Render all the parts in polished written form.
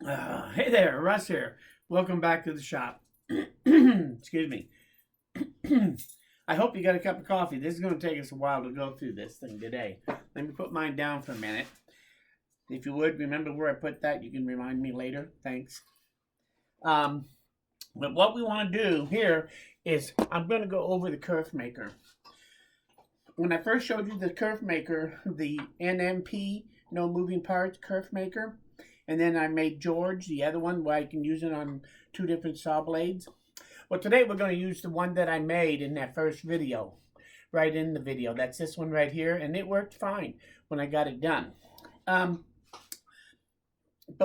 Hey there, Russ here. Welcome back to the shop. Excuse me. I hope you got a cup of coffee. This is going to take us a while to go through this thing today. Let me put mine down for a minute. If you would, remember where I put that. You can remind me later. Thanks. But what we want to do here is I'm going to go over the Kerfmaker. When I first showed you the Kerfmaker, the NMP, no moving parts Kerfmaker, and then I made George, the other one, where I can use it on two different saw blades. Well, today we're going to use the one that I made in that first video, right in the video. That's this one right here, and it worked fine when I got it done. But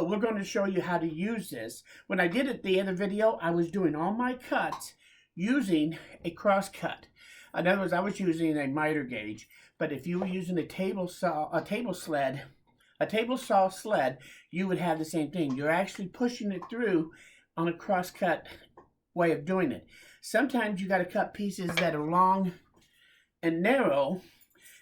we're going to show you how to use this. When I did it the other video, I was doing all my cuts using a cross cut. In other words, I was using a miter gauge. But if you were using a table saw sled, you would have the same thing. You're actually pushing it through on a cross cut way of doing it. Sometimes you got to cut pieces that are long and narrow,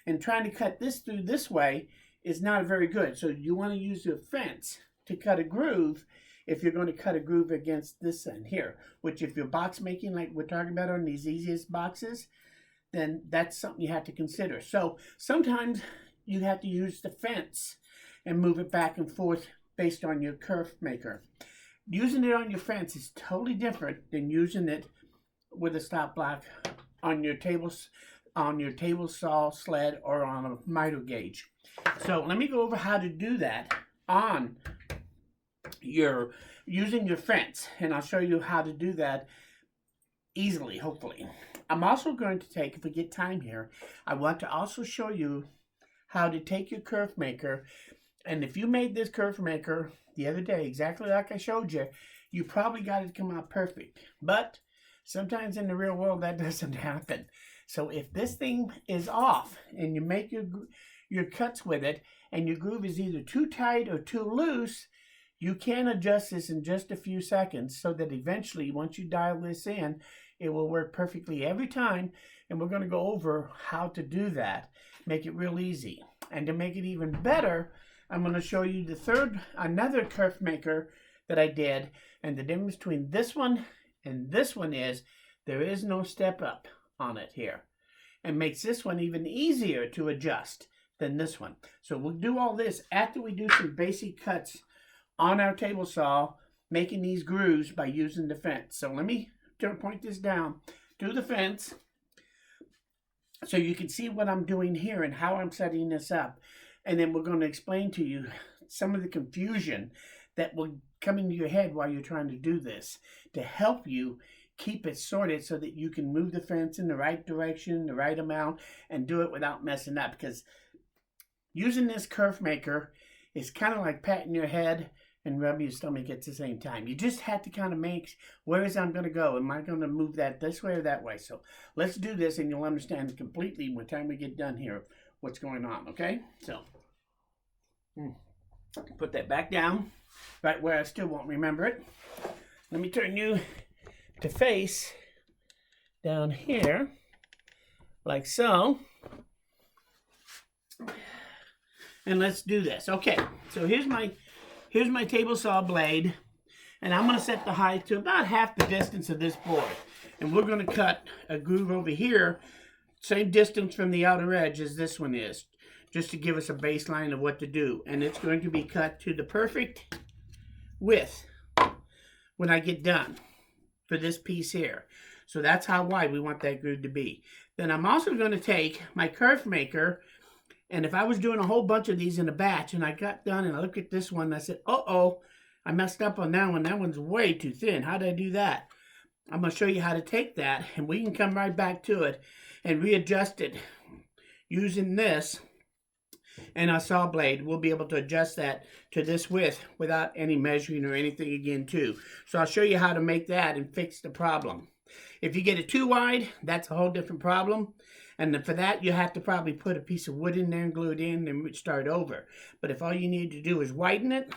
and trying to cut this through this way is not very good. So you want to use your fence to cut a groove if you're going to cut a groove against this end here, which if you're box making like we're talking about on these easiest boxes, then that's something you have to consider. So sometimes you have to use the fence and move it back and forth based on your Kerfmaker. Using it on your fence is totally different than using it with a stop block on your table saw sled or on a miter gauge. So let me go over how to do that on using your fence, and I'll show you how to do that easily, hopefully. I'm also going to take, if we get time here, I want to also show you how to take your Kerfmaker. And if you made this Kerfmaker the other day, exactly like I showed you, you probably got it to come out perfect. But sometimes in the real world, that doesn't happen. So if this thing is off and you make your cuts with it and your groove is either too tight or too loose, you can adjust this in just a few seconds so that eventually, once you dial this in, it will work perfectly every time. And we're going to go over how to do that, make it real easy. And to make it even better, I'm going to show you another Kerfmaker that I did. And the difference between this one and this one is there is no step up on it here. And makes this one even easier to adjust than this one. So we'll do all this after we do some basic cuts on our table saw, making these grooves by using the fence. So let me point this down to the fence so you can see what I'm doing here and how I'm setting this up. And then we're going to explain to you some of the confusion that will come into your head while you're trying to do this to help you keep it sorted so that you can move the fence in the right direction, the right amount, and do it without messing up. Because using this Kerfmaker is kind of like patting your head and rubbing your stomach at the same time. You just have to kind of make, where is I'm going to go? Am I going to move that this way or that way? So let's do this and you'll understand completely by the time we get done here what's going on, okay? So put that back down, right where I still won't remember it. Let me turn you to face down here, like so. And let's do this. Okay, so here's my table saw blade, and I'm going to set the height to about half the distance of this board. And we're going to cut a groove over here, same distance from the outer edge as this one is, just to give us a baseline of what to do. And it's going to be cut to the perfect width when I get done for this piece here. So that's how wide we want that groove to be. Then I'm also going to take my Kerfmaker, and if I was doing a whole bunch of these in a batch and I got done and I looked at this one and I said, uh-oh, I messed up on that one. That one's way too thin. How did I do that? I'm going to show you how to take that, and we can come right back to it and readjust it using this and our saw blade. We'll be able to adjust that to this width without any measuring or anything again too. So I'll show you how to make that and fix the problem. If you get it too wide, that's a whole different problem. And for that, you have to probably put a piece of wood in there and glue it in and start over. But if all you need to do is widen it,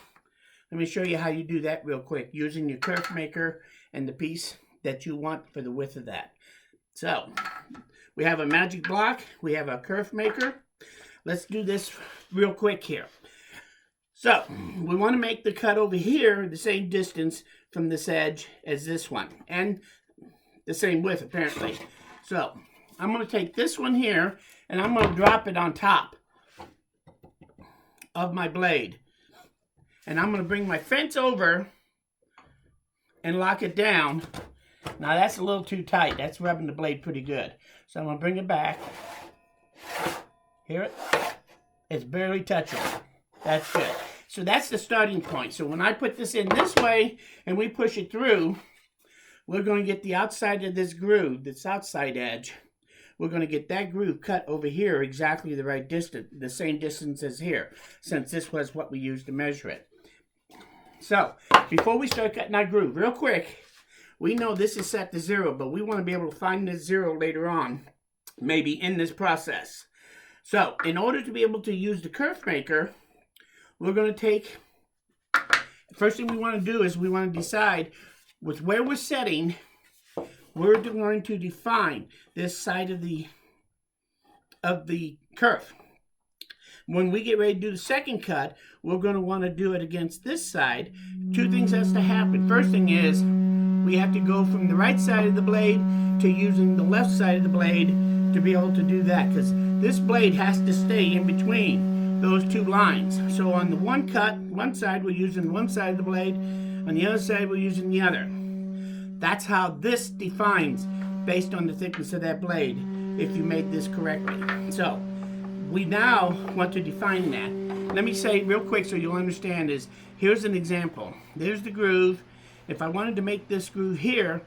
let me show you how you do that real quick using your Kerfmaker and the piece that you want for the width of that. So we have a magic block. We have a Kerfmaker. Let's do this real quick here. So we want to make the cut over here the same distance from this edge as this one, and the same width apparently. So I'm going to take this one here and I'm going to drop it on top of my blade. And I'm going to bring my fence over and lock it down. Now that's a little too tight. That's rubbing the blade pretty good. So I'm going to bring it back. Hear it? It's barely touching. That's good. So that's the starting point. So when I put this in this way and we push it through, we're going to get the outside of this groove, this outside edge. We're going to get that groove cut over here exactly the right distance, the same distance as here, since this was what we used to measure it. So before we start cutting our groove, real quick, we know this is set to 0, but we want to be able to find this 0 later on, maybe in this process. So in order to be able to use the Kerfmaker, we're going to take, first thing we want to do is we want to decide with where we're setting, we're going to define this side of the kerf. When we get ready to do the second cut, we're going to want to do it against this side. Two things has to happen. First thing is we have to go from the right side of the blade to using the left side of the blade to be able to do that, because this blade has to stay in between those two lines. So on the one cut, one side we're using one side of the blade, on the other side we're using the other. That's how this defines based on the thickness of that blade, if you made this correctly. So we now want to define that. Let me say real quick so you'll understand is, here's an example. There's the groove. If I wanted to make this groove here,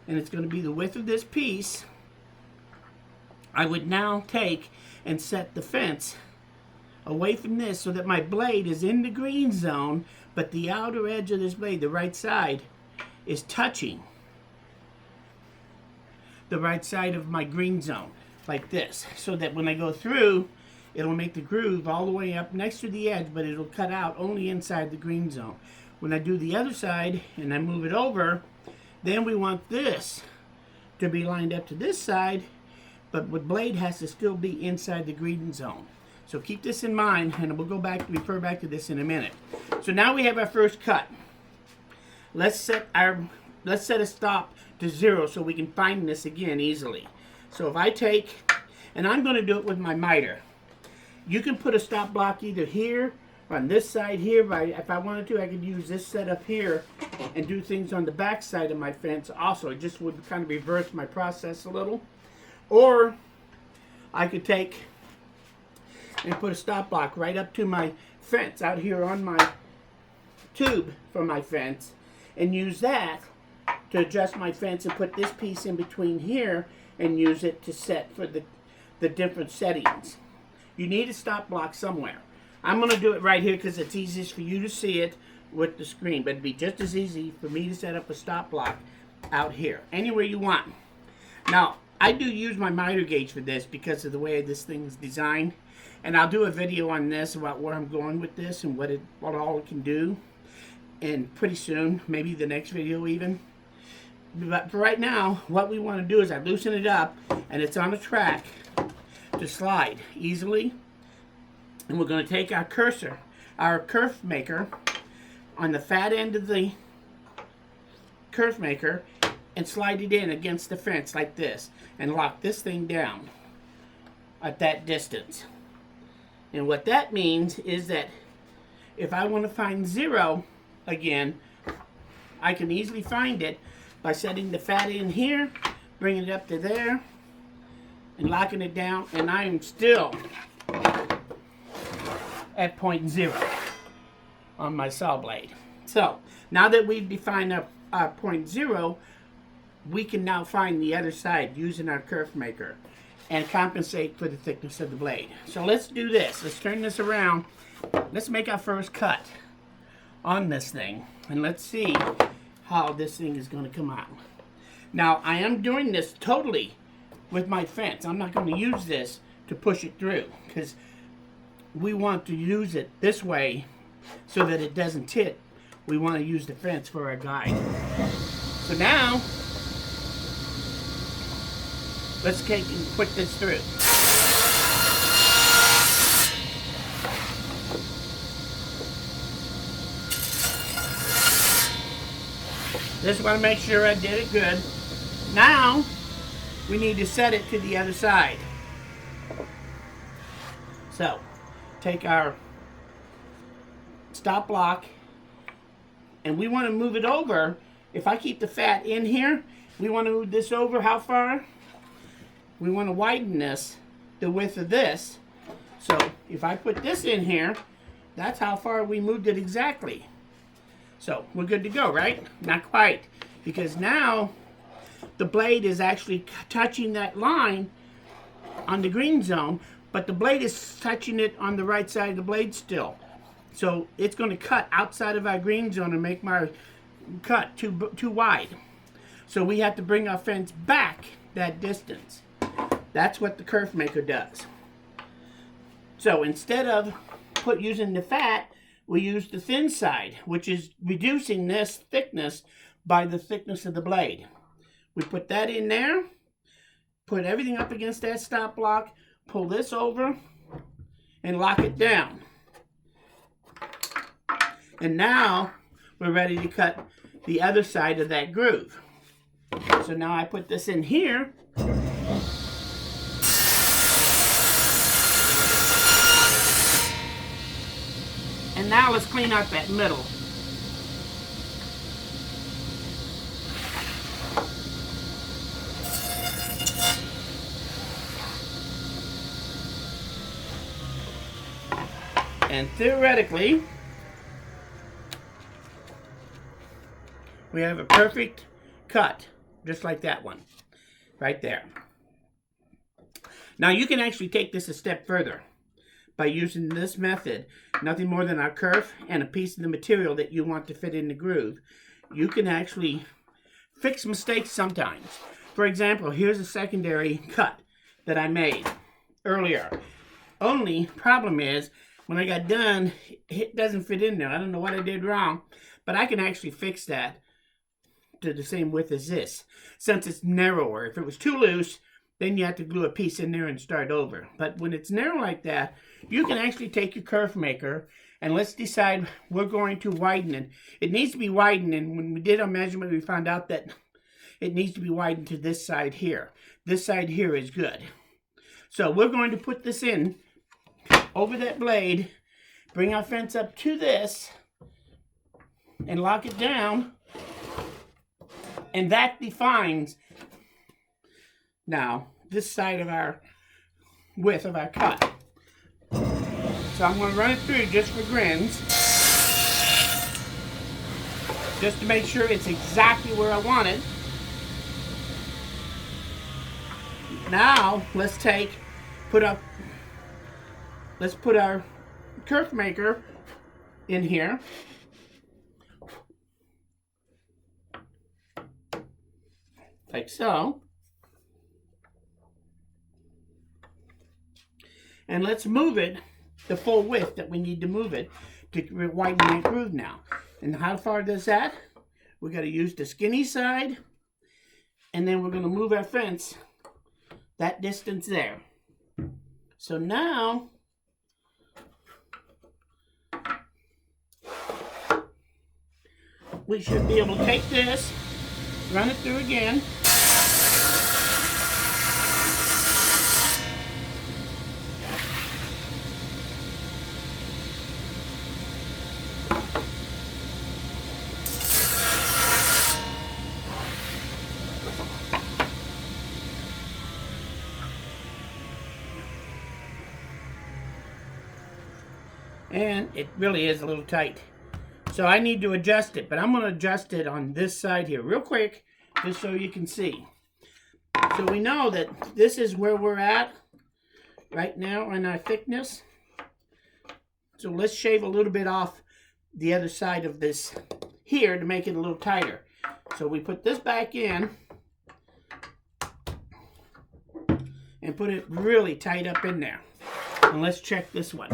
and it's going to be the width of this piece, I would now take and set the fence away from this so that my blade is in the green zone, but the outer edge of this blade, the right side, is touching the right side of my green zone, like this, so that when I go through, it'll make the groove all the way up next to the edge, but it'll cut out only inside the green zone. When I do the other side and I move it over, then we want this to be lined up to this side, but the blade has to still be inside the green zone. So keep this in mind, and we'll go back to refer back to this in a minute. So now we have our first cut. Let's set a stop to 0 so we can find this again easily. So if I take, and I'm going to do it with my miter. You can put a stop block either here or on this side here. If I wanted to, I could use this setup here and do things on the back side of my fence also. It just would kind of reverse my process a little. Or I could take and put a stop block right up to my fence out here on my tube for my fence, and use that to adjust my fence and put this piece in between here and use it to set for the different settings. You need a stop block somewhere. I'm going to do it right here because it's easiest for you to see it with the screen, but it'd be just as easy for me to set up a stop block out here, anywhere you want. Now, I do use my miter gauge for this because of the way this thing is designed, and I'll do a video on this about where I'm going with this and what all it can do, and pretty soon, maybe the next video even. But for right now, what we want to do is I loosen it up, and it's on a track to slide easily. And we're going to take our cursor, our Kerfmaker, on the fat end of the Kerfmaker, and slide it in against the fence like this, and lock this thing down at that distance. And what that means is that if I want to find 0 again, I can easily find it by setting the fat in here, bringing it up to there, and locking it down, and I am still at point 0 on my saw blade. So now that we've defined our point 0, we can now find the other side using our Kerfmaker and compensate for the thickness of the blade. So let's do this. Let's turn this around. Let's make our first cut on this thing, and let's see how this thing is going to come out. Now, I am doing this totally with my fence. I'm not going to use this to push it through because we want to use it this way so that it doesn't tip. We want to use the fence for our guide. So now, let's take and put this through. Just want to make sure I did it good. Now, we need to set it to the other side. So, take our stop block, and we want to move it over. If I keep the fat in here, we want to move this over how far? We want to widen this, the width of this. So, if I put this in here, that's how far we moved it exactly. So, we're good to go, right? Not quite, because now the blade is actually touching that line on the green zone, but the blade is touching it on the right side of the blade still. So it's going to cut outside of our green zone and make my cut too wide. So we have to bring our fence back that distance. That's what the Kerfmaker does. So instead of using the fat, we use the thin side, which is reducing this thickness by the thickness of the blade. We put that in there, put everything up against that stop block, pull this over, and lock it down. And now we're ready to cut the other side of that groove. So now I put this in here. And now let's clean out that middle. And theoretically, we have a perfect cut, just like that one, right there. Now you can actually take this a step further by using this method, nothing more than our kerf and a piece of the material that you want to fit in the groove. You can actually fix mistakes sometimes. For example, here's a secondary cut that I made earlier. Only problem is, when I got done, it doesn't fit in there. I don't know what I did wrong, but I can actually fix that to the same width as this, since it's narrower. If it was too loose, then you have to glue a piece in there and start over. But when it's narrow like that, you can actually take your Kerfmaker and let's decide we're going to widen it. It needs to be widened, and when we did our measurement, we found out that it needs to be widened to this side here. This side here is good. So we're going to put this in over that blade, bring our fence up to this, and lock it down. And that defines now this side of our width of our cut. So I'm going to run it through just for grins, just to make sure it's exactly where I want it. Now let's put our Kerfmaker in here. Like so. And let's move it the full width that we need to move it to widen that groove now. And how far does that? We got to use the skinny side, and then we're going to move our fence that distance there. So now we should be able to take this, run it through again. And it really is a little tight. So I need to adjust it, but I'm going to adjust it on this side here real quick, just so you can see. So we know that this is where we're at right now in our thickness. So let's shave a little bit off the other side of this here to make it a little tighter. So we put this back in and put it really tight up in there. And let's check this one.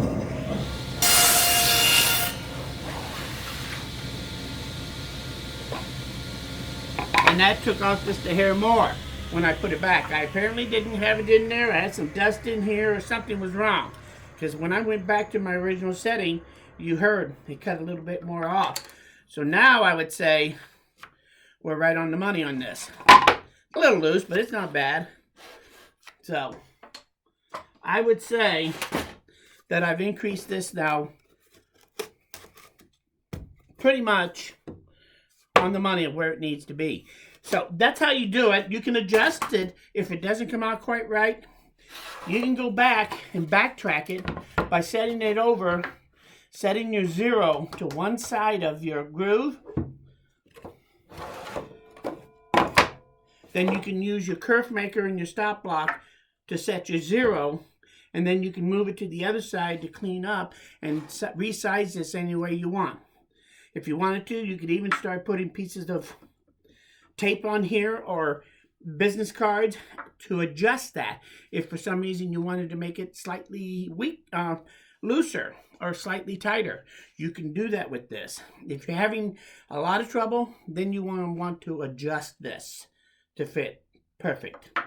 And that took off just a hair more when I put it back. I apparently didn't have it in there. I had some dust in here or something was wrong. Because when I went back to my original setting, you heard it cut a little bit more off. So now I would say we're right on the money on this. A little loose, but it's not bad. So I would say that I've increased this now pretty much on the money of where it needs to be. So that's how you do it. You can adjust it if it doesn't come out quite right. You can go back and backtrack it by setting it over, setting your 0 to one side of your groove. Then you can use your Kerfmaker and your stop block to set your 0, and then you can move it to the other side to clean up and resize this any way you want. If you wanted to, you could even start putting pieces of tape on here or business cards to adjust that if for some reason you wanted to make it slightly looser or slightly tighter. You can do that with this. If you're having a lot of trouble, then you want to adjust this to fit perfect.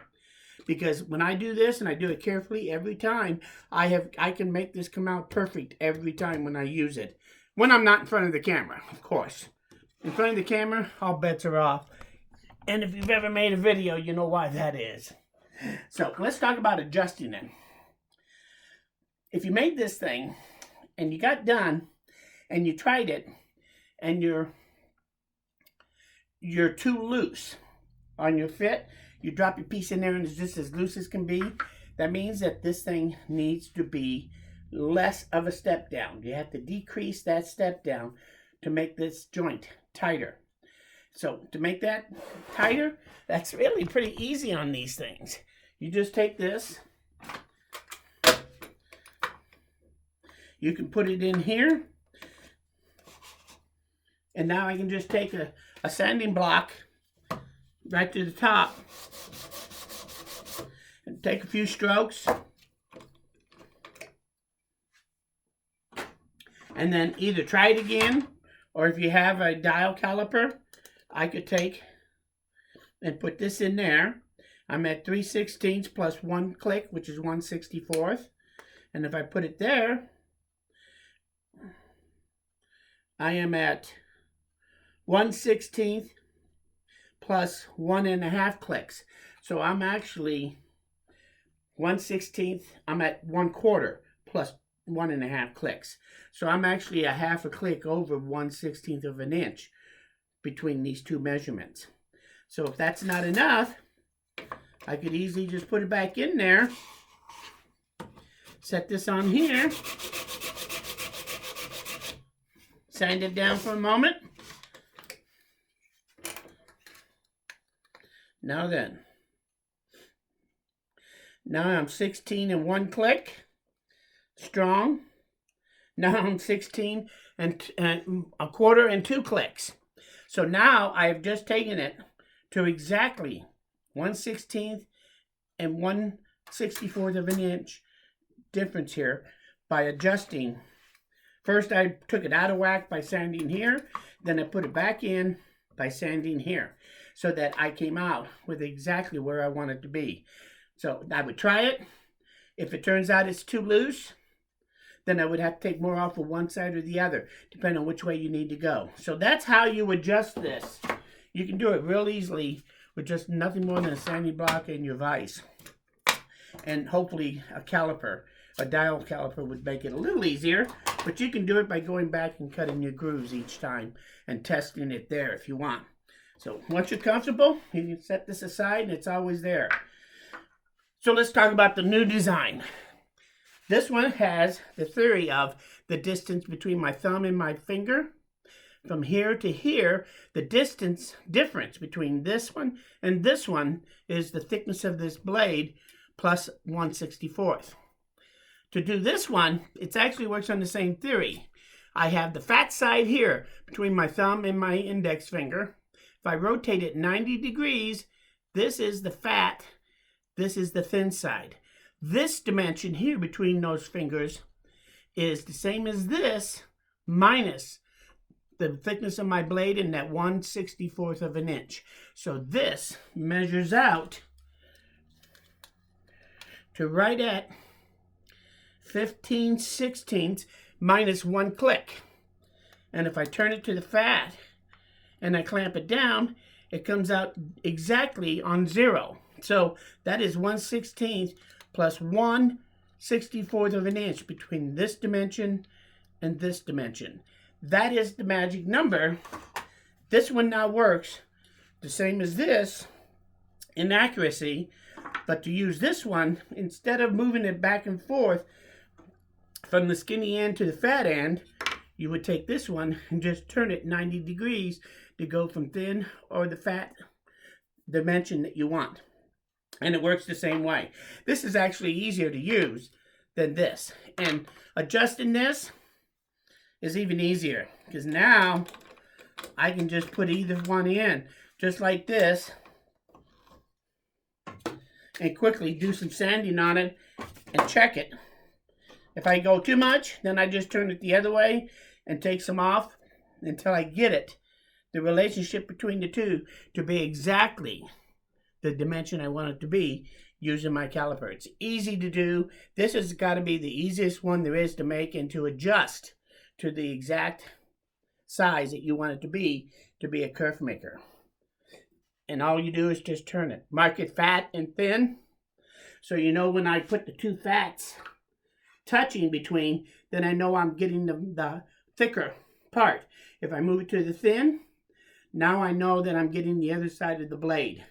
Because when I do this, and I do it carefully every time, I can make this come out perfect every time when I use it. When I'm not in front of the camera, of course. In front of the camera, all bets are off. And if you've ever made a video, you know why that is. So let's talk about adjusting it. If you made this thing and you got done and you tried it and you're too loose on your fit, you drop your piece in there and it's just as loose as can be, that means that this thing needs to be less of a step down. You have to decrease that step down to make this joint tighter. So to make that tighter, that's really pretty easy on these things. You just take this, you can put it in here, and now I can just take a sanding block right to the top and take a few strokes, and then either try it again, or if you have a dial caliper, I could take and put this in there. I'm at 3/16 plus 1 click, which is 1/64. And if I put it there, I am at 1/16 plus 1.5 clicks. So I'm actually 1/16, I'm at 1/4 plus 1.5 clicks. So I'm actually a half a click over 1/16 of an inch between these two measurements. So if that's not enough, I could easily just put it back in there, set this on here, sand it down for a moment. Now then, now I'm 16 and 1 click, strong. Now I'm 16 and 1/4 and 2 clicks. So now I have just taken it to exactly 1/16 and 1/64 of an inch difference here by adjusting. First I took it out of whack by sanding here, then I put it back in by sanding here, so that I came out with exactly where I want it to be. So I would try it. If it turns out it's too loose, then I would have to take more off of one side or the other, depending on which way you need to go. So that's how you adjust this. You can do it real easily with just nothing more than a sanding block and your vise. And hopefully a caliper, a dial caliper would make it a little easier, but you can do it by going back and cutting your grooves each time and testing it there if you want. So once you're comfortable, you can set this aside and it's always there. So let's talk about the new design. This one has the theory of the distance between my thumb and my finger. From here to here, the difference between this one and this one is the thickness of this blade plus 1/64. To do this one, it actually works on the same theory. I have the fat side here between my thumb and my index finger. If I rotate it 90 degrees, this is the fat, this is the thin side. This dimension here between those fingers is the same as this, minus the thickness of my blade in that 1/64 of an inch. So this measures out to right at 15/16 minus 1 click. And if I turn it to the fat and I clamp it down, it comes out exactly on 0. So that is 1/16 plus 1/64 of an inch between this dimension and this dimension. That is the magic number. This one now works the same as this in accuracy, but to use this one, instead of moving it back and forth from the skinny end to the fat end, you would take this one and just turn it 90 degrees to go from thin or the fat dimension that you want. And it works the same way. This is actually easier to use than this. And adjusting this is even easier, because now I can just put either one in, just like this, and quickly do some sanding on it and check it. If I go too much, then I just turn it the other way and take some off until I get it, the relationship between the two, to be exactly the dimension I want it to be using my caliper. It's easy to do. This has got to be the easiest one there is to make and to adjust to the exact size that you want it to be a kerf maker. And all you do is just turn it. Mark it fat and thin, so you know when I put the two fats touching between, then I know I'm getting the thicker part. If I move it to the thin, now I know that I'm getting the other side of the blade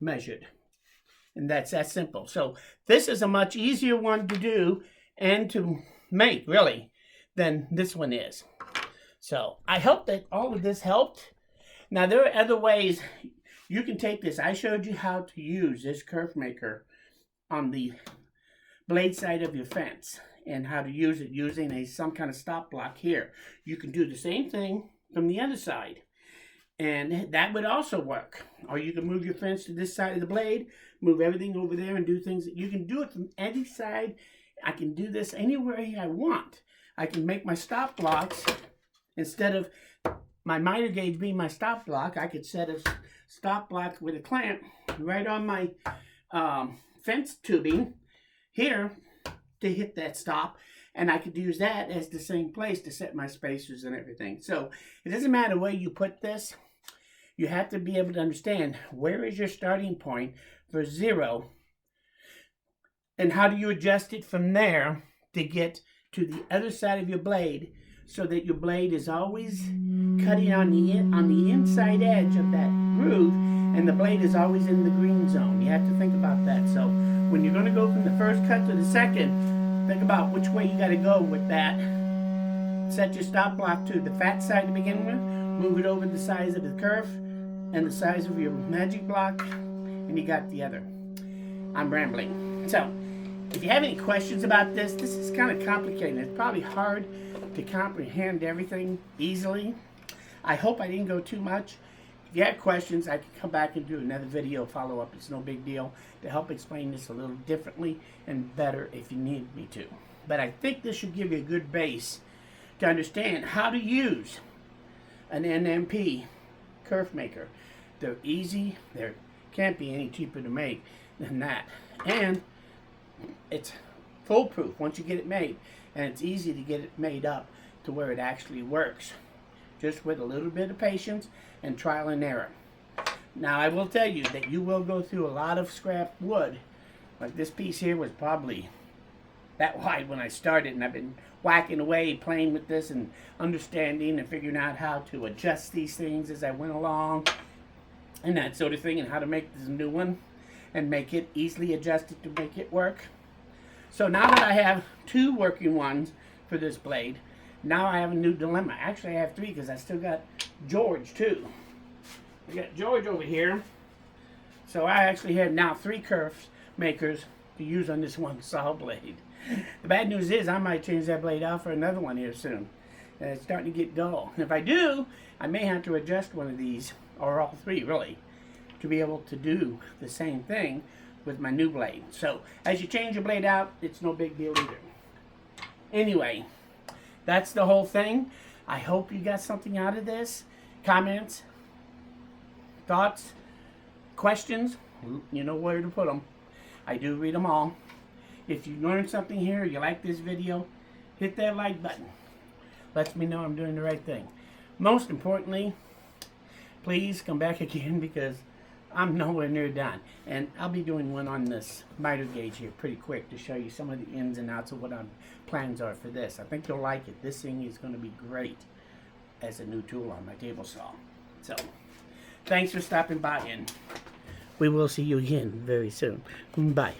measured. And that's that simple. So this is a much easier one to do and to make, really, than this one is. So I hope that all of this helped. Now there are other ways you can take this. I showed you how to use this kerf maker on the blade side of your fence and how to use it using some kind of stop block here. You can do the same thing from the other side, and that would also work. Or you can move your fence to this side of the blade, move everything over there, and do things. You can do it from any side. I can do this anywhere I want. I can make my stop blocks, instead of my miter gauge being my stop block, I could set a stop block with a clamp right on my fence tubing here to hit that stop, and I could use that as the same place to set my spacers and everything. So it doesn't matter where you put this. You have to be able to understand where is your starting point for 0, and how do you adjust it from there to get to the other side of your blade, so that your blade is always cutting on the inside edge of that groove, and the blade is always in the green zone. You have to think about that. So when you're going to go from the first cut to the second, think about which way you got to go with that. Set your stop block to the fat side to begin with, move it over the size of the kerf and the size of your magic block, and you got the other. I'm rambling. So if you have any questions about this, this is kind of complicated. It's probably hard to comprehend everything easily. I hope I didn't go too much. If you have questions, I can come back and do another video follow-up. It's no big deal to help explain this a little differently and better if you need me to. But I think this should give you a good base to understand how to use an NMP Kerfmaker. They're easy. There can't be any cheaper to make than that. And it's foolproof once you get it made. And it's easy to get it made up to where it actually works, just with a little bit of patience and trial and error. Now I will tell you that you will go through a lot of scrap wood. Like this piece here was probably that wide when I started, and I've been whacking away, playing with this and understanding and figuring out how to adjust these things as I went along and that sort of thing, and how to make this new one and make it easily adjusted to make it work. So now that I have 2 working ones for this blade, now I have a new dilemma. Actually, I have 3 because I still got George too. I got George over here. So I actually have now 3 kerf makers to use on this one saw blade. The bad news is I might change that blade out for another one here soon. And it's starting to get dull. And if I do, I may have to adjust one of these, or all 3 really, to be able to do the same thing with my new blade. So as you change your blade out, it's no big deal either. Anyway, that's the whole thing. I hope you got something out of this. Comments, thoughts, questions, you know where to put them. I do read them all. If you learned something here, you like this video, hit that like button. Lets me know I'm doing the right thing. Most importantly, please come back again because I'm nowhere near done. And I'll be doing one on this miter gauge here pretty quick to show you some of the ins and outs of what our plans are for this. I think you'll like it. This thing is going to be great as a new tool on my table saw. So, thanks for stopping by, and we will see you again very soon. Bye.